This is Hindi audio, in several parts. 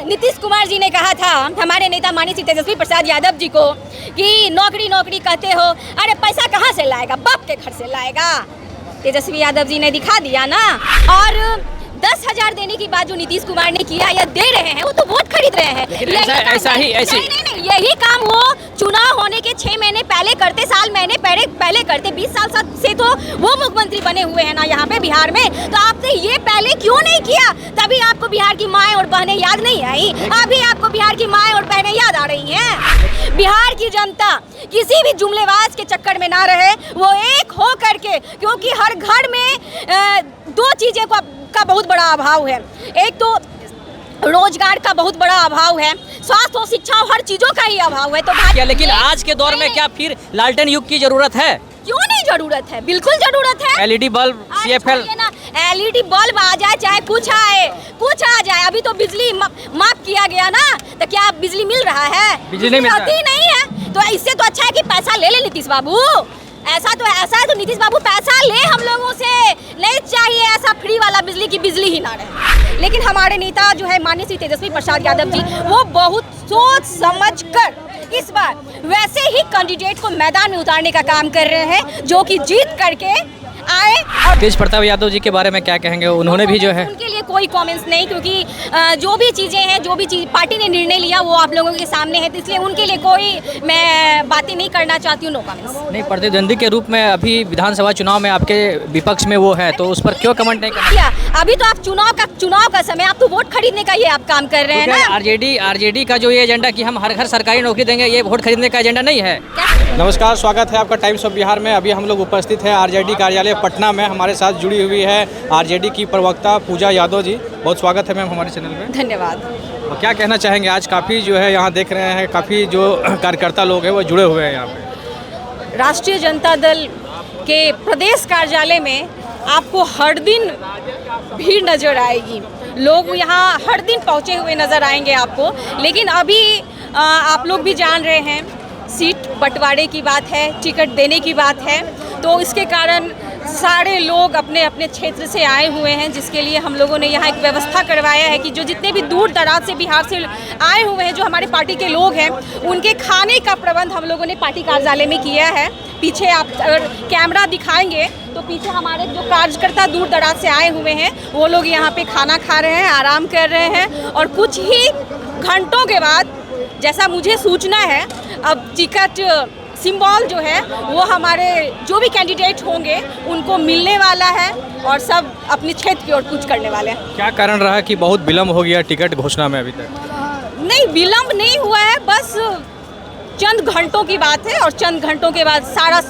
नीतीश कुमार जी ने कहा था हमारे नेता माननीय श्री तेजस्वी प्रसाद यादव जी को कि नौकरी नौकरी कहते हो, अरे पैसा कहाँ से लाएगा, बाप के घर से लाएगा। तेजस्वी यादव जी ने दिखा दिया ना। और 10,000 देने की बात जो नीतीश कुमार ने किया या दे रहे हैं, वो तो वोट खरीद रहे हैं। नहीं, यही काम वो चुनाव होने के 6 महीने पहले करते, साल महीने पहले करते। 20 साल से तो वो मुख्यमंत्री बने हुए हैं ना यहाँ पे बिहार में, तो आपने ये पहले क्यों नहीं किया? तभी आपको बिहार की माएँ और बहनें याद नहीं आई। अभी आपको बिहार की माएँ और बहनें याद आ रही हैं। बिहार की जनता किसी भी जुमलेबाज के चक्कर में ना रहे, वो एक हो करके, क्योंकि हर घर में 2 चीजें का बहुत बड़ा अभाव है। एक तो रोजगार का बहुत बड़ा अभाव है, स्वास्थ्य और शिक्षा और हर चीजों का ही अभाव है। तो क्या लेकिन आज के दौर में क्या फिर लालटेन युग की जरूरत है? क्यों नहीं जरूरत है, बिल्कुल जरूरत है। LED bulb, CFL, LED bulb आ जाए, चाहे कुछ आ जाए। अभी तो बिजली माफ किया गया ना, तो क्या बिजली मिल रहा है? बिजली नहीं है। तो इससे तो अच्छा है कि पैसा ले नीतीश बाबू। ऐसा है तो नीतीश बाबू पैसा ले हम लोगों से, नहीं चाहिए ऐसा फ्री वाला बिजली की बिजली ही ना रहे। लेकिन हमारे नेता जो है माननीय श्री तेजस्वी प्रसाद यादव जी, वो बहुत सोच समझ कर इस बार वैसे ही कैंडिडेट को मैदान में उतारने का काम कर रहे हैं, जो कि जीत करके आए। और तेज प्रताप यादव जी के बारे में क्या कहेंगे? उन्होंने भी जो है, उनके लिए कोई कमेंट्स नहीं, क्योंकि जो भी चीज़ें हैं, जो भी चीज़ पार्टी ने निर्णय लिया वो आप लोगों के सामने है, तो इसलिए उनके लिए कोई मैं बातें नहीं करना चाहती हूँ। No comments. नहीं, प्रतिद्वंदी के रूप में अभी विधानसभा चुनाव में आपके विपक्ष में वो है, तो उस पर क्यों कमेंट नहीं करना? अभी तो आप चुनाव का समय, आप तो वोट खरीदने का ये आप काम कर रहे हैं ना। आरजेडी का जो ये एजेंडा कि हम हर घर सरकारी नौकरी देंगे, ये वोट खरीदने का एजेंडा नहीं है। नमस्कार, स्वागत है आपका टाइम्स ऑफ बिहार में। अभी हम लोग उपस्थित हैं आरजेडी कार्यालय पटना में। हमारे साथ जुड़ी हुई है आरजेडी की प्रवक्ता पूजा यादव जी। बहुत स्वागत है मैम हमारे चैनल में। धन्यवाद। क्या कहना चाहेंगे? आज काफ़ी जो है यहाँ देख रहे हैं, काफ़ी जो कार्यकर्ता लोग हैं वो जुड़े हुए हैं यहाँ पे। राष्ट्रीय जनता दल के प्रदेश कार्यालय में आपको हर दिन भीड़ नजर आएगी। लोग यहाँ हर दिन पहुँचे हुए नजर आएंगे आपको। लेकिन अभी आप लोग भी जान रहे हैं, सीट बंटवारे की बात है, टिकट देने की बात है, तो इसके कारण सारे लोग अपने अपने क्षेत्र से आए हुए हैं, जिसके लिए हम लोगों ने यहाँ एक व्यवस्था करवाया है कि जो जितने भी दूर दराज से बिहार से आए हुए हैं, जो हमारे पार्टी के लोग हैं, उनके खाने का प्रबंध हम लोगों ने पार्टी कार्यालय में किया है। पीछे आप अगर कैमरा दिखाएंगे तो पीछे हमारे जो कार्यकर्ता दूर दराज से आए हुए हैं, वो लोग यहाँ पे खाना खा रहे हैं, आराम कर रहे हैं। और कुछ ही घंटों के बाद, जैसा मुझे सूचना है, अब टिकट सिंबल जो है वो हमारे जो भी कैंडिडेट होंगे उनको मिलने वाला है और सब अपने क्षेत्र की ओर कूच करने वाले हैं। क्या कारण रहा कि बहुत विलम्ब हो गया टिकट घोषणा में? अभी तक नहीं, विलम्ब नहीं हुआ है, बस चंद घंटों की बात है और चंद घंटों के बाद सारा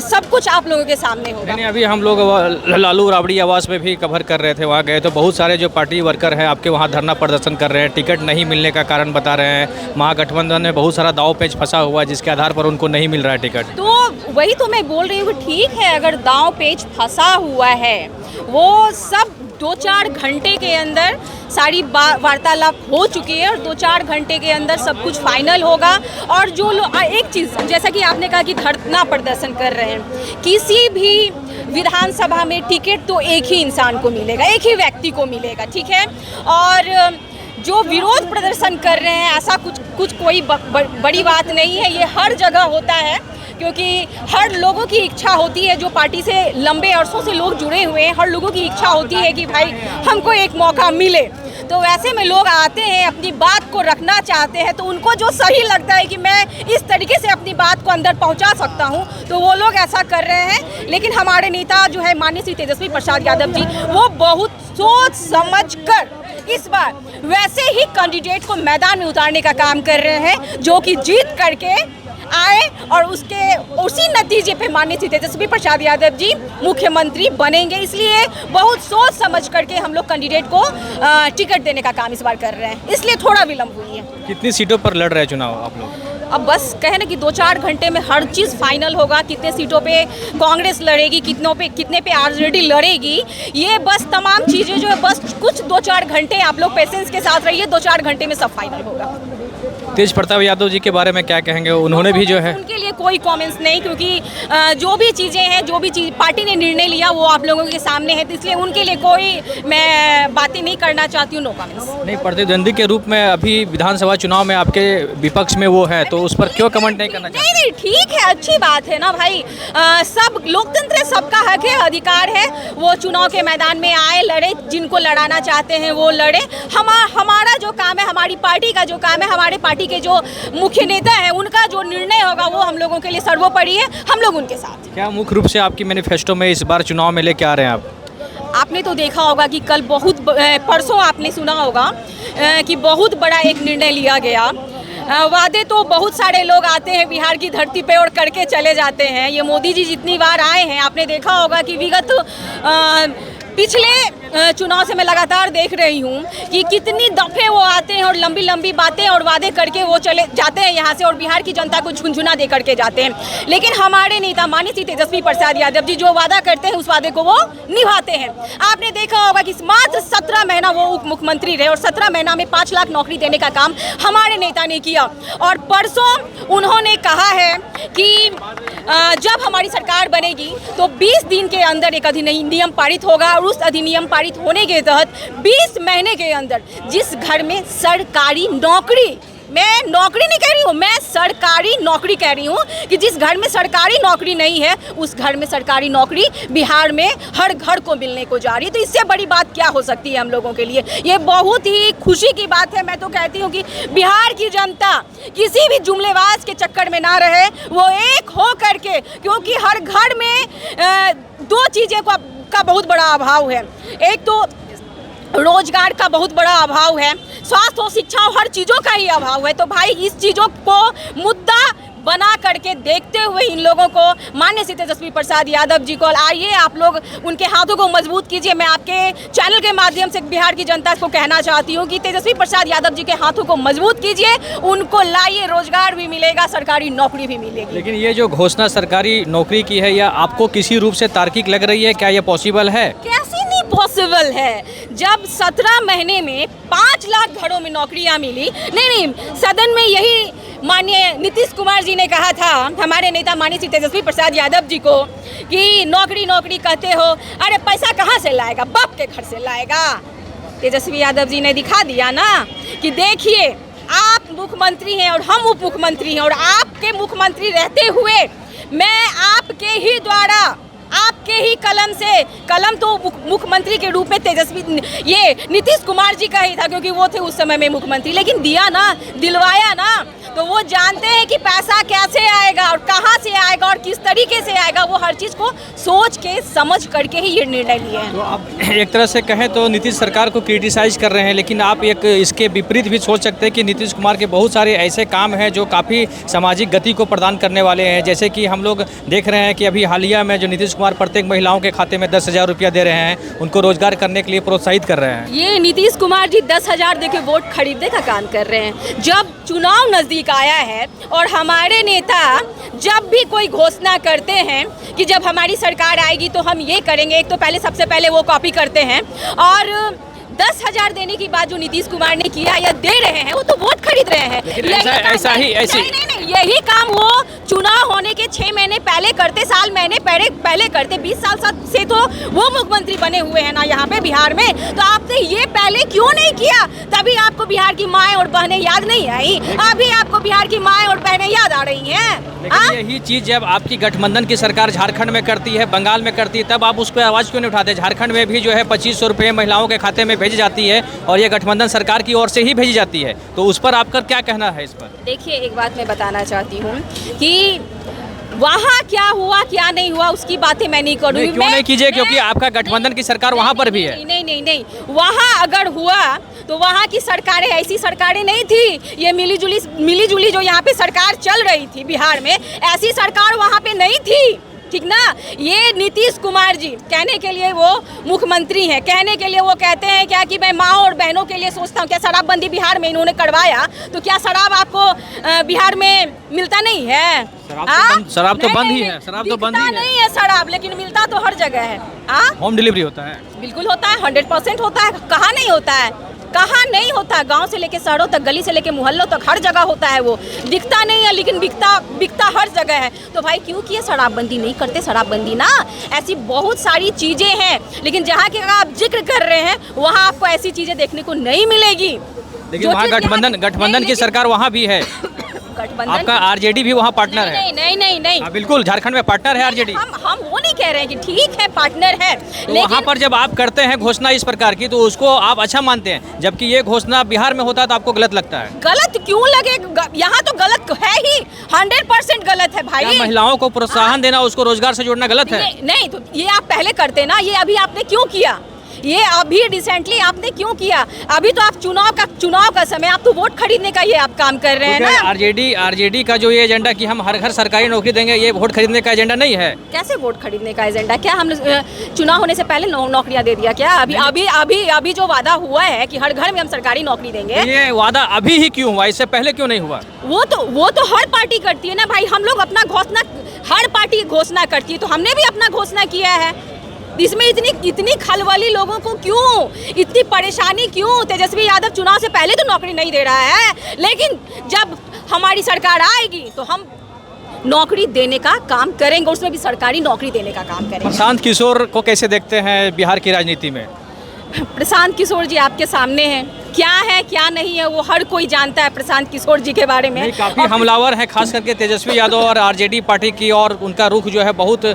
सब कुछ आप लोगों के सामने होगा। नहीं, अभी हम लोग लालू राबड़ी आवास में भी कवर कर रहे थे, वहाँ गए तो बहुत सारे जो पार्टी वर्कर हैं आपके वहाँ धरना प्रदर्शन कर रहे हैं, टिकट नहीं मिलने का कारण बता रहे हैं। महागठबंधन में बहुत सारा दाव पेच फंसा हुआ है, जिसके आधार पर उनको नहीं मिल रहा है टिकट। तो वही तो मैं बोल रही हूँ, ठीक है, अगर दाव पेच फंसा हुआ है, वो सब 2-4 घंटे के अंदर सारी वार्तालाप हो चुकी है और 2-4 घंटे के अंदर सब कुछ फाइनल होगा। और जो लोग, एक चीज़ जैसा कि आपने कहा कि धरना प्रदर्शन कर रहे हैं, किसी भी विधानसभा में टिकट तो एक ही इंसान को मिलेगा, एक ही व्यक्ति को मिलेगा, ठीक है। और जो विरोध प्रदर्शन कर रहे हैं, ऐसा कुछ कोई बड़ी बात नहीं है, ये हर जगह होता है, क्योंकि हर लोगों की इच्छा होती है, जो पार्टी से लंबे अरसों से लोग जुड़े हुए हैं, हर लोगों की इच्छा होती है कि भाई हमको एक मौका मिले। तो वैसे में लोग आते हैं, अपनी बात को रखना चाहते हैं, तो उनको जो सही लगता है कि मैं इस तरीके से अपनी बात को अंदर पहुंचा सकता हूं, तो वो लोग ऐसा कर रहे हैं। लेकिन हमारे नेता जो है माननीय श्री तेजस्वी प्रसाद यादव जी, वो बहुत सोच समझ कर इस बार वैसे ही कैंडिडेट को मैदान में उतारने का काम कर रहे हैं, जो कि जीत करके आए और उसी नतीजे पे माननीय श्री तेजस्वी प्रसाद यादव जी मुख्यमंत्री बनेंगे। इसलिए बहुत सोच समझ करके हम लोग कैंडिडेट को टिकट देने का काम इस बार कर रहे हैं, इसलिए थोड़ा विलम्ब हुई है। कितनी सीटों पर लड़ रहे हैं चुनाव आप लोग? अब बस कहे ना कि 2-4 घंटे में हर चीज़ फाइनल होगा। कितने सीटों पे कांग्रेस लड़ेगी, कितने पे आरजेडी लड़ेगी, ये बस तमाम चीज़ें जो है, बस कुछ 2-4 घंटे आप लोग पेशेंस के साथ रहिए, 2-4 घंटे में सब फाइनल होगा। तेज प्रताप यादव जी के बारे में क्या कहेंगे? उन्होंने भी जो है उनके लिए कोई कमेंट्स नहीं, क्योंकि जो भी चीज़ें हैं, जो भी चीज़ पार्टी ने निर्णय लिया वो आप लोगों के सामने है, तो इसलिए उनके लिए कोई मैं बातें नहीं करना चाहती हूँ। No comments. नहीं, प्रतिद्वंदी के रूप में अभी विधानसभा चुनाव में आपके विपक्ष में वो है, तो उस पर क्यों कमेंट नहीं करना चाहते? नहीं, ठीक है, अच्छी बात है ना भाई। सब लोकतंत्र, सबका हक है, अधिकार है, वो चुनाव के मैदान में आए, लड़े, जिनको लड़ाना चाहते हैं वो लड़े। हमारा जो काम है, हमारी पार्टी का जो काम है, हमारे पार्टी के जो मुख्य नेता हैं उनका जो निर्णय होगा वो हम लोगों के लिए सर्वोपरि है, हम लोग उनके साथ। क्या मुख्य रूप से आपकी मैनिफेस्टो में इस बार चुनाव में लेके आ रहे हैं आप? आपने तो देखा होगा कि कल परसों आपने सुना होगा कि बहुत बड़ा एक निर्णय लिया गया। वादे तो बहुत सारे लोग आते हैं बिहार की धरती पे और करके चले जाते हैं। ये मोदी जी जितनी बार आए हैं, आपने देखा होगा कि विगत पिछले चुनाव से मैं लगातार देख रही हूँ कि कितनी दफ़े वो आते हैं और लंबी लंबी बातें और वादे करके वो चले जाते हैं यहाँ से, और बिहार की जनता को झुनझुना दे करके जाते हैं। लेकिन हमारे नेता माननीय श्री तेजस्वी प्रसाद यादव जी जो वादा करते हैं उस वादे को वो निभाते हैं। आपने देखा होगा कि मात्र 17 महीना वो उप मुख्यमंत्री रहे और 17 महीना में 5 लाख नौकरी देने का काम हमारे नेता ने किया। और परसों उन्होंने कहा है कि जब हमारी सरकार बनेगी तो 20 दिन के अंदर एक अधिनियम पारित होगा, और उस अधिनियम पारित होने के तहत 20 महीने के अंदर जिस घर में सरकारी नौकरी, मैं नौकरी नहीं कह रही हूँ, मैं सरकारी नौकरी कह रही हूँ, कि जिस घर में सरकारी नौकरी नहीं है उस घर में सरकारी नौकरी बिहार में हर घर को मिलने को जा रही है। तो इससे बड़ी बात क्या हो सकती है हम लोगों के लिए? ये बहुत ही खुशी की बात है। मैं तो कहती हूँ कि बिहार की जनता किसी भी जुमलेबाज के चक्कर में ना रहे, वो एक हो करके, क्योंकि हर घर में 2 चीज़ें का बहुत बड़ा अभाव है। एक तो रोजगार का बहुत बड़ा अभाव है, स्वास्थ्य और शिक्षा और हर चीज़ों का ही अभाव है। तो भाई इस चीज़ों को मुद्दा बना करके देखते हुए इन लोगों को, माननीय श्री तेजस्वी प्रसाद यादव जी को, आइए आप लोग उनके हाथों को मजबूत कीजिए। मैं आपके चैनल के माध्यम से बिहार की जनता को कहना चाहती हूँ कि तेजस्वी प्रसाद यादव जी के हाथों को मजबूत कीजिए, उनको लाइए, रोजगार भी मिलेगा, सरकारी नौकरी भी मिलेगी। लेकिन ये जो घोषणा सरकारी नौकरी की है, या आपको किसी रूप से तार्किक लग रही है? क्या ये पॉसिबल है? कैसे नहीं पॉसिबल है? जब 17 महीने में 5 लाख घरों में नौकरियां मिली। नहीं, सदन में यही माननीय नीतीश कुमार जी ने कहा था, हमारे नेता माननीय श्री तेजस्वी प्रसाद यादव जी को, कि नौकरी नौकरी कहते हो, अरे पैसा कहाँ से लाएगा? बाप के घर से लाएगा। तेजस्वी यादव जी ने दिखा दिया ना कि देखिए आप मुख्यमंत्री हैं और हम उप मुख्यमंत्री हैं, और आपके मुख्यमंत्री रहते हुए मैं आपके ही द्वारा, आपके ही कलम से, कलम तो मुख्यमंत्री के रूप में तेजस्वी ये नीतीश कुमार जी का ही था, क्योंकि वो थे उस समय में मुख्यमंत्री, लेकिन दिया ना, दिलवाया ना। तो वो जानते हैं कि पैसा कैसे आएगा और कहाँ से आएगा और किस तरीके से आएगा, वो हर चीज़ को सोच के समझ करके ही ये निर्णय लिए हैं। तो आप एक तरह से कहें तो नीतीश सरकार को क्रिटिसाइज कर रहे हैं, लेकिन आप एक इसके विपरीत भी सोच सकते हैं कि नीतीश कुमार के बहुत सारे ऐसे काम हैं जो काफ़ी सामाजिक गति को प्रदान करने वाले हैं। जैसे कि हम लोग देख रहे हैं कि अभी हालिया में जो नीतीश कुमार प्रत्येक महिलाओं के खाते में 10,000 रुपया दे रहे हैं, उनको रोजगार करने के लिए प्रोत्साहित कर रहे हैं। ये नीतीश कुमार जी 10,000 देके वोट खरीदने का काम कर रहे हैं। जब चुनाव नज़दीक आया है और हमारे नेता जब भी कोई घोषणा करते हैं कि जब हमारी सरकार आएगी तो हम ये करेंगे, एक तो पहले सबसे पहले वो कॉपी करते हैं, और 10,000 देने की बात जो नीतीश कुमार ने किया या दे रहे हैं वो तो वोट खरीद रहे हैं। नहीं, यही काम वो चुनाव होने के 6 महीने पहले करते, साल महीने पहले करते। 20 साल से तो वो मुख्यमंत्री बने हुए हैं ना यहाँ पे बिहार में, तो आपने ये पहले क्यों नहीं किया? तभी आपको बिहार की माएँ और बहनें याद नहीं आई, अभी आपको बिहार की माएँ और बहनें याद आ रही हैं। लेकिन यही चीज़ जब आपकी गठबंधन की सरकार झारखंड में करती है, बंगाल में करती है, तब आप उस पर आवाज़ क्यों नहीं उठाते? झारखंड में भी जो है 2500 रुपये महिलाओं के खाते में भेजी जाती है, और ये गठबंधन सरकार की ओर से ही भेजी जाती है, तो उस पर आपका क्या कहना है? इस पर देखिए, एक बात मैं बताना चाहती हूँ कि वहाँ क्या हुआ क्या नहीं हुआ उसकी बातें मैं नहीं करूँगी। क्यों नहीं कीजिए? क्योंकि आपका गठबंधन की सरकार वहाँ पर भी है। नहीं, वहाँ अगर हुआ तो वहाँ की सरकारें ऐसी सरकारें नहीं थी। ये मिली जुली जो यहाँ पे सरकार चल रही थी बिहार में, ऐसी सरकार वहाँ पे नहीं थी, ठीक ना। ये नीतीश कुमार जी कहने के लिए वो मुख्यमंत्री हैं, कहने के लिए वो कहते हैं क्या कि मैं माँ और बहनों के लिए सोचता हूँ। क्या शराबबंदी बिहार में इन्होंने करवाया तो क्या शराब आपको बिहार में मिलता नहीं है? शराब तो बंद ही है, शराब तो बंद ही नहीं है शराब, लेकिन मिलता तो हर जगह है। होम डिलीवरी होता है, बिल्कुल होता है, 100% होता है। कहाँ नहीं होता है? कहाँ नहीं होता, गांव से लेके शहरों तक, गली से लेके मोहल्लों तक, हर जगह होता है। वो दिखता नहीं है लेकिन बिकता हर जगह है। तो भाई क्यों किए शराबबंदी? नहीं करते शराबबंदी ना। ऐसी बहुत सारी चीज़ें हैं, लेकिन जहाँ के आप जिक्र कर रहे हैं वहाँ आपको ऐसी चीज़ें देखने को नहीं मिलेगी। लेकिन वहाँ गठबंधन की सरकार वहाँ भी है, गठबंधन आपका आरजेडी भी वहाँ पार्टनर है। नहीं। हाँ, बिल्कुल, झारखंड में पार्टनर है आरजेडी। हम वो नहीं कह रहे हैं कि ठीक है पार्टनर है, तो वहाँ पर जब आप करते हैं घोषणा इस प्रकार की तो उसको आप अच्छा मानते हैं, जबकि ये घोषणा बिहार में होता है तो आपको गलत लगता है। गलत क्यों लगे? यहाँ तो गलत है ही, 100% गलत है भाई। क्या महिलाओं को प्रोत्साहन देना, उसको रोजगार से जोड़ना गलत है? नहीं, तो ये आप पहले करते ना, ये अभी आपने क्यों किया? ये अभी रिसेंटली आपने क्यों किया? अभी तो आप चुनाव का समय, आप तो वोट खरीदने का ये आप काम कर रहे हैं ना। आरजेडी का जो ये एजेंडा कि हम हर घर सरकारी नौकरी देंगे, ये वोट खरीदने का एजेंडा नहीं है। कैसे वोट खरीदने का एजेंडा? क्या हमने चुनाव होने से पहले नौकरियां दे दिया क्या? अभी जो वादा हुआ है कि हर घर में हम सरकारी नौकरी देंगे, ये वादा अभी ही क्यों हुआ, इससे पहले क्यों नहीं हुआ? वो तो हर पार्टी करती है ना भाई। हम लोग अपना घोषणा, हर पार्टी घोषणा करती है, तो हमने भी अपना घोषणा किया है। इसमें इतनी खलबली लोगों को क्यों, इतनी परेशानी क्यों? तेजस्वी यादव चुनाव से पहले तो नौकरी नहीं दे रहा है, लेकिन जब हमारी सरकार आएगी तो हम नौकरी देने का काम करेंगे, उसमें भी सरकारी नौकरी देने का काम करेंगे। प्रशांत किशोर को कैसे देखते हैं बिहार की राजनीति में? प्रशांत किशोर जी आपके सामने हैं, क्या है क्या नहीं है वो हर कोई जानता है प्रशांत किशोर जी के बारे में। काफ़ी हमलावर है, खास करके तेजस्वी यादव और आरजेडी पार्टी की, और उनका रुख जो है बहुत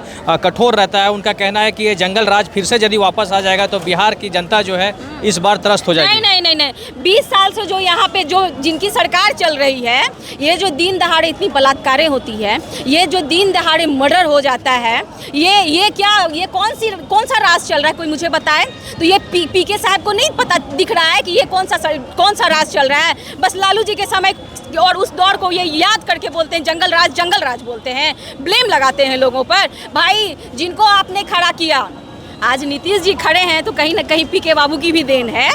कठोर रहता है। उनका कहना है कि ये जंगल राज फिर से यदि वापस आ जाएगा तो बिहार की जनता जो है इस बार त्रस्त हो जाएगी। नहीं, 20 साल से जो यहाँ पे जो जिनकी सरकार चल रही है, ये जो दिन दहाड़े इतनी बलात्कारें होती है, ये जो दिन दहाड़े मर्डर हो जाता है, ये कौन सा राज चल रहा है? कोई मुझे बताए। तो ये पीके साहब को नहीं पता दिख रहा है कि ये कौन सा राज चल रहा है? बस लालू जी के समय और उस दौर को ये याद करके बोलते हैं जंगल राज बोलते हैं, ब्लेम लगाते हैं लोगों पर। भाई जिनको आपने खड़ा किया, आज नीतीश जी खड़े हैं तो कहीं ना कहीं पीके बाबू की भी देन है,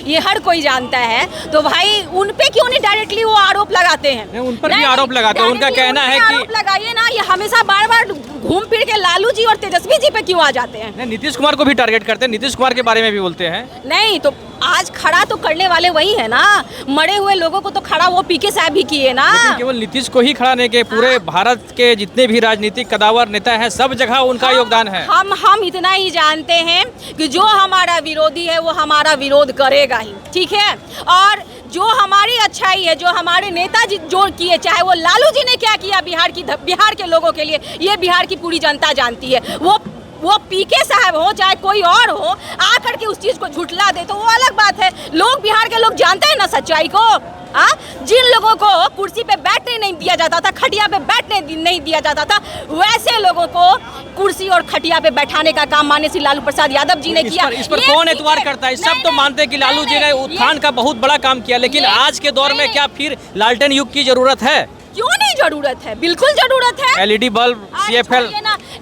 ये हर कोई जानता है। तो भाई उन पे क्यों नहीं डायरेक्टली वो आरोप लगाते हैं? उन पर भी आरोप लगाते हैं। उनका कहना है कि आरोप लगाइए ना, ये हमेशा बार घूम फिर के लालू जी और तेजस्वी जी पे क्यों आ जाते हैं? नीतीश कुमार को भी टारगेट करते हैं, नीतीश कुमार के बारे में भी बोलते हैं। नहीं तो आज खड़ा तो करने वाले वही है ना, मरे हुए लोगों को तो खड़ा वो पीके साहब भी किए ना। लेकिन केवल नीतीश को ही खड़ा नहीं के पूरे भारत के जितने भी राजनीतिक कदावर नेता हैं, सब जगह उनका योगदान है। हम इतना ही जानते हैं कि जो हमारा विरोधी है वो हमारा विरोध करेगा ही, ठीक है। और जो हमारी अच्छाई है, जो हमारे नेता जी जो किए, चाहे वो लालू जी ने क्या किया बिहार के लोगों के लिए, ये बिहार की पूरी जनता जानती है। वो पीके साहब हो चाहे कोई और हो, आकर के उस चीज़ को झुठला दे तो वो अलग बात है। लोग, बिहार के लोग जानते हैं ना सच्चाई को। जिन लोगों को कुर्सी पे बैठने नहीं दिया जाता था, खटिया पे बैठने नहीं दिया जाता था, वैसे लोगों को कुर्सी और खटिया पे बैठाने का काम माननीय श्री लालू प्रसाद यादव जी ने किया। इस पर कौन एतबार करता है? सब तो मानते हैं कि लालू जी ने उत्थान का बहुत बड़ा काम किया, लेकिन आज के दौर में क्या फिर लालटेन युग की जरूरत है? क्यों नहीं जरूरत है? बिल्कुल जरूरत है। LED bulb, CFL,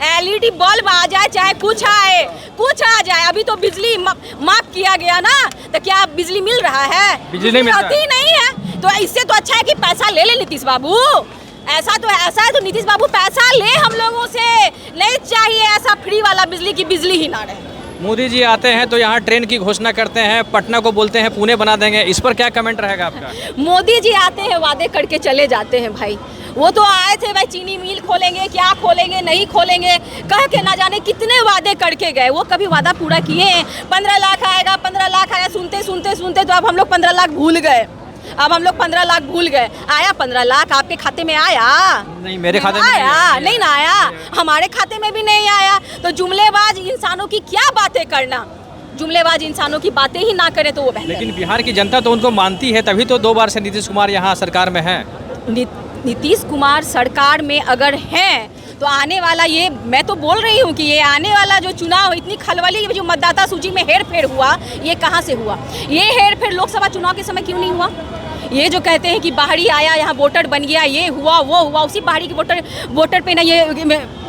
LED bulb आ जाए, चाहे कुछ आ जाए। अभी तो बिजली माफ किया गया ना, तो क्या बिजली मिल रहा है? बिजली नहीं है। तो इससे तो अच्छा है कि पैसा ले नीतीश बाबू। ऐसा है तो नीतीश बाबू पैसा ले हम लोगों से, नहीं चाहिए ऐसा फ्री वाला बिजली की बिजली ही ना रहे। मोदी जी आते हैं तो यहाँ ट्रेन की घोषणा करते हैं, पटना को बोलते हैं पुणे बना देंगे, इस पर क्या कमेंट रहेगा आपका? मोदी जी आते हैं, वादे करके चले जाते हैं भाई। वो तो आए थे भाई, चीनी मिल खोलेंगे, क्या खोलेंगे नहीं खोलेंगे, कह के ना जाने कितने वादे करके गए। वो कभी वादा पूरा किए हैं? 15 लाख आएगा, 15 लाख आया, सुनते तो अब हम लोग 15 लाख भूल गए। आया 15 लाख आपके खाते में? आया नहीं, मेरे खाते में आया नहीं ना आया, हमारे खाते में भी नहीं आया। तो जुमलेबाज इंसानों की क्या बातें करना, जुमलेबाज इंसानों की बातें ही ना करें तो वो बेहतर। लेकिन बिहार की जनता तो उनको मानती है, तभी तो 2 बार से नीतीश कुमार यहाँ सरकार में हैं। नीतीश कुमार सरकार में अगर हैं तो आने वाला, ये मैं तो बोल रही हूँ कि ये आने वाला जो चुनाव, इतनी खलबली जो मतदाता सूची में हेरफेर हुआ, ये कहाँ से हुआ? ये हेरफेर लोकसभा चुनाव के समय क्यों नहीं हुआ? ये जो कहते हैं कि बाहरी आया, यहाँ वोटर बन गया, ये हुआ वो हुआ, उसी बाहरी के वोटर पे ना, ये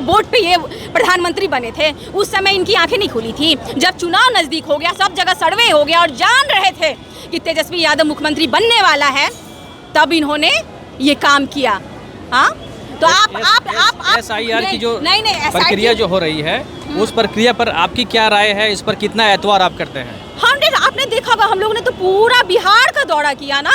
वोट पे ये प्रधानमंत्री बने थे। उस समय इनकी आंखें नहीं खुली थी। जब चुनाव नज़दीक हो गया, सब जगह सर्वे हो गया और जान रहे थे कि तेजस्वी यादव मुख्यमंत्री बनने वाला है, तब इन्होंने ये काम किया। हाँ, तो आप एसआईआर की जो प्रक्रिया जो हो रही है, उस प्रक्रिया पर आपकी क्या राय है? इस पर कितना एतबार आप करते हैं? आपने देखा देखा होगा, हम लोगों ने तो पूरा बिहार का दौरा किया ना।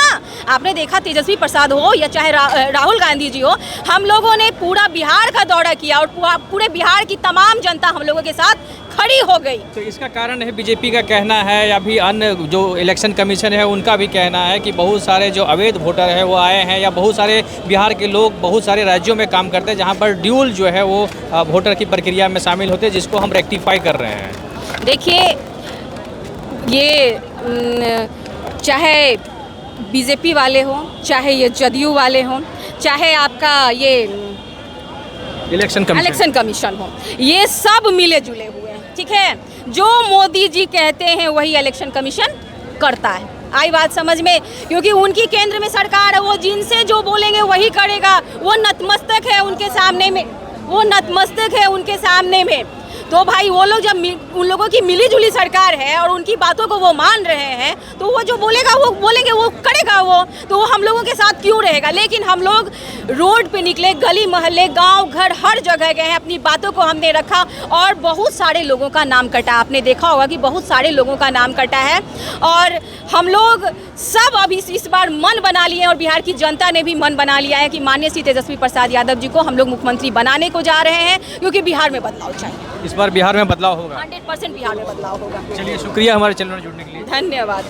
आपने देखा तेजस्वी प्रसाद हो या चाहे राहुल गांधी जी हो, हम लोगों ने पूरा बिहार का दौरा किया और पूरे बिहार की तमाम जनता हम लोगों के साथ खड़ी हो गई। तो इसका कारण है बीजेपी का कहना है या भी अन्य जो इलेक्शन कमीशन है उनका भी कहना है कि बहुत सारे जो अवैध वोटर हैं वो आए हैं, या बहुत सारे बिहार के लोग बहुत सारे राज्यों में काम करते हैं जहां पर ड्यूल जो है वो वोटर की प्रक्रिया में शामिल होते हैं, जिसको हम रेक्टिफाई कर रहे हैं। देखिए, ये चाहे बीजेपी वाले हों, चाहे ये जदयू वाले हों, चाहे आपका ये इलेक्शन कमीशन हो, ये सब मिले जुले हुए हैं, ठीक है। जो मोदी जी कहते हैं वही इलेक्शन कमीशन करता है। आई बात समझ में? क्योंकि उनकी केंद्र में सरकार है, वो जिनसे जो बोलेंगे वही करेगा। वो नतमस्तक है उनके सामने में, वो नतमस्तक है उनके सामने में। तो भाई वो लोग जब उन लोगों की मिली जुली सरकार है और उनकी बातों को वो मान रहे हैं, तो वो जो बोलेगा वो बोलेंगे, वो करेगा वो, तो वो हम लोगों के साथ क्यों रहेगा। लेकिन हम लोग रोड पे निकले, गली मोहल्ले, गांव घर हर जगह गए हैं, अपनी बातों को हमने रखा और बहुत सारे लोगों का नाम कटा। आपने देखा होगा कि बहुत सारे लोगों का नाम कटा है और हम लोग सब अभी इस बार मन बना लिए और बिहार की जनता ने भी मन बना लिया है कि माननीय श्री तेजस्वी प्रसाद यादव जी को हम लोग मुख्यमंत्री बनाने को जा रहे हैं, क्योंकि बिहार में बदलाव चाहिए। इस बार बिहार में बदलाव होगा, 100% बिहार में बदलाव होगा। चलिए, शुक्रिया हमारे चैनल में जुड़ने के लिए। धन्यवाद।